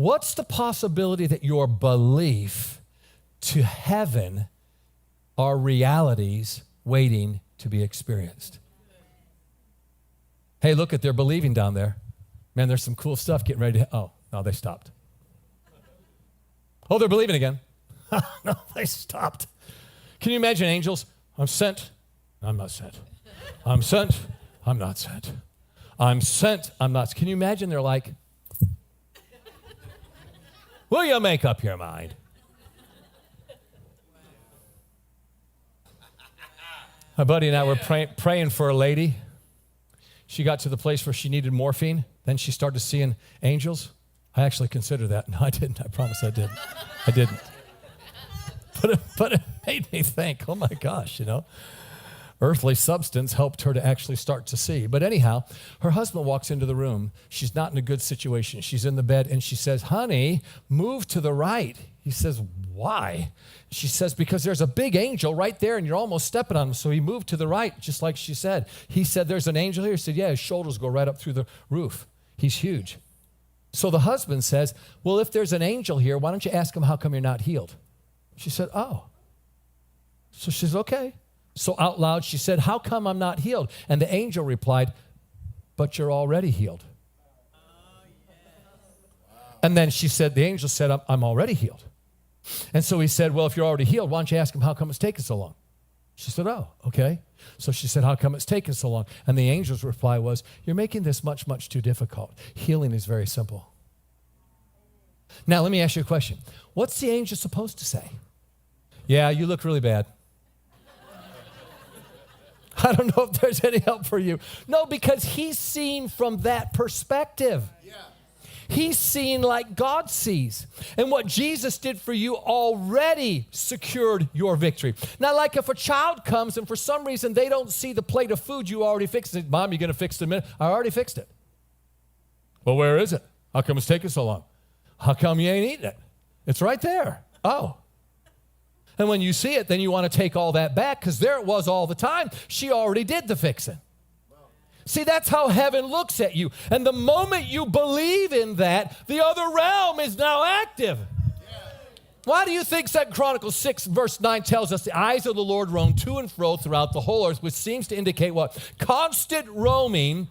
What's the possibility that your belief to heaven are realities waiting to be experienced? Hey, look at, they're believing down there. Man, there's some cool stuff getting ready to, oh, no, they stopped. Oh, they're believing again. No, they stopped. Can you imagine angels? I'm sent, I'm not sent. I'm sent, I'm not sent. I'm sent, I'm not. Can you imagine they're like, will you make up your mind? My buddy and I were praying for a lady. She got to the place where she needed morphine. Then she started seeing angels. I actually considered that. No, I didn't. I promise I didn't. I didn't. But it made me think, oh my gosh, earthly substance helped her to actually start to see. But anyhow, her husband walks into the room. She's not in a good situation. She's in the bed, and she says, honey, move to the right. He says, why? She says, because there's a big angel right there, and you're almost stepping on him. So he moved to the right, just like she said. He said, there's an angel here. He said, yeah, his shoulders go right up through the roof. He's huge. So the husband says, well, if there's an angel here, why don't you ask him how come you're not healed? She said, oh. So she says, okay. So out loud, she said, how come I'm not healed? And the angel replied, but you're already healed. And then she said, the angel said, I'm already healed. And so he said, well, if you're already healed, why don't you ask him how come it's taking so long? She said, oh, okay. So she said, how come it's taking so long? And the angel's reply was, you're making this much, much too difficult. Healing is very simple. Now, let me ask you a question. What's the angel supposed to say? Yeah, you look really bad. I don't know if there's any help for you. No, because he's seen from that perspective. Yeah. He's seen like God sees. And what Jesus did for you already secured your victory. Now, like if a child comes and for some reason they don't see the plate of food, you already fixed it. Mom, you going to fix it in a minute? I already fixed it. Well, where is it? How come it's taking so long? How come you ain't eating it? It's right there. Oh. And when you see it, then you want to take all that back because there it was all the time. She already did the fixing. See, that's how heaven looks at you. And the moment you believe in that, the other realm is now active. Why do you think 2 Chronicles 6 verse 9 tells us the eyes of the Lord roam to and fro throughout the whole earth, which seems to indicate what? Constant roaming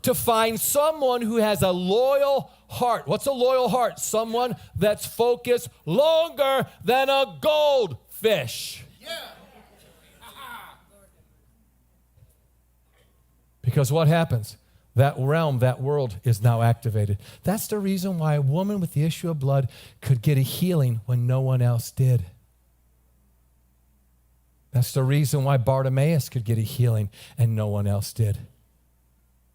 to find someone who has a loyal heart. What's a loyal heart? Someone that's focused longer than a goldfish. Yeah. Because what happens? That realm, that world is now activated. That's the reason why a woman with the issue of blood could get a healing when no one else did. That's the reason why Bartimaeus could get a healing and no one else did.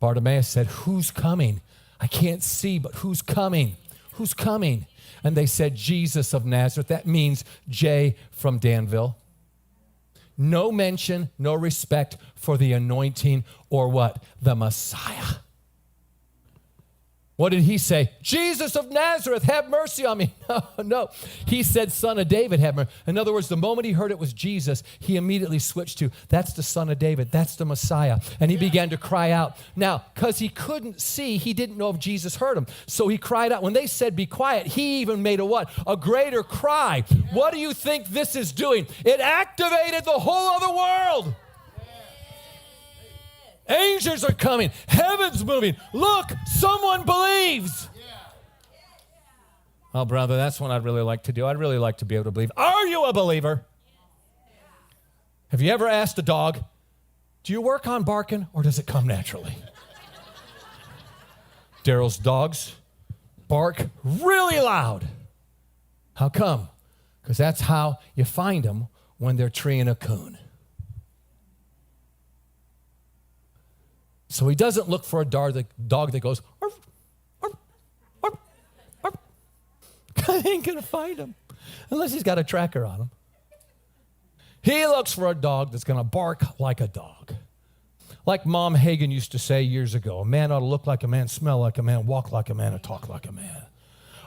Bartimaeus said, who's coming? I can't see, but who's coming? Who's coming? And they said, Jesus of Nazareth. That means Jay from Danville. No mention, no respect for the anointing or what? The Messiah. What did he say? Jesus of Nazareth, have mercy on me. No. He said, Son of David, have mercy. In other words, the moment he heard it was Jesus, he immediately switched to, that's the Son of David, that's the Messiah. And he began to cry out. Now, because he couldn't see, he didn't know if Jesus heard him. So he cried out. When they said, be quiet, he even made a what? A greater cry. What do you think this is doing? It activated the whole other world. Angels are coming. Heaven's moving. Look, someone believes. Oh, brother, that's what I'd really like to do. I'd really like to be able to believe. Are you a believer? Have you ever asked a dog, do you work on barking or does it come naturally? Daryl's dogs bark really loud. How come? Because that's how you find them when they're treeing a coon. So he doesn't look for a dog that goes, arf, arf, arf, arf. I ain't going to find him unless he's got a tracker on him. He looks for a dog that's going to bark like a dog. Like Mom Hagen used to say years ago, a man ought to look like a man, smell like a man, walk like a man, and talk like a man.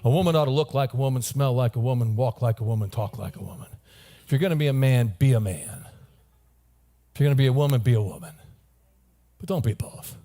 A woman ought to look like a woman, smell like a woman, walk like a woman, talk like a woman. If you're going to be a man, be a man. If you're going to be a woman, be a woman. But don't be both.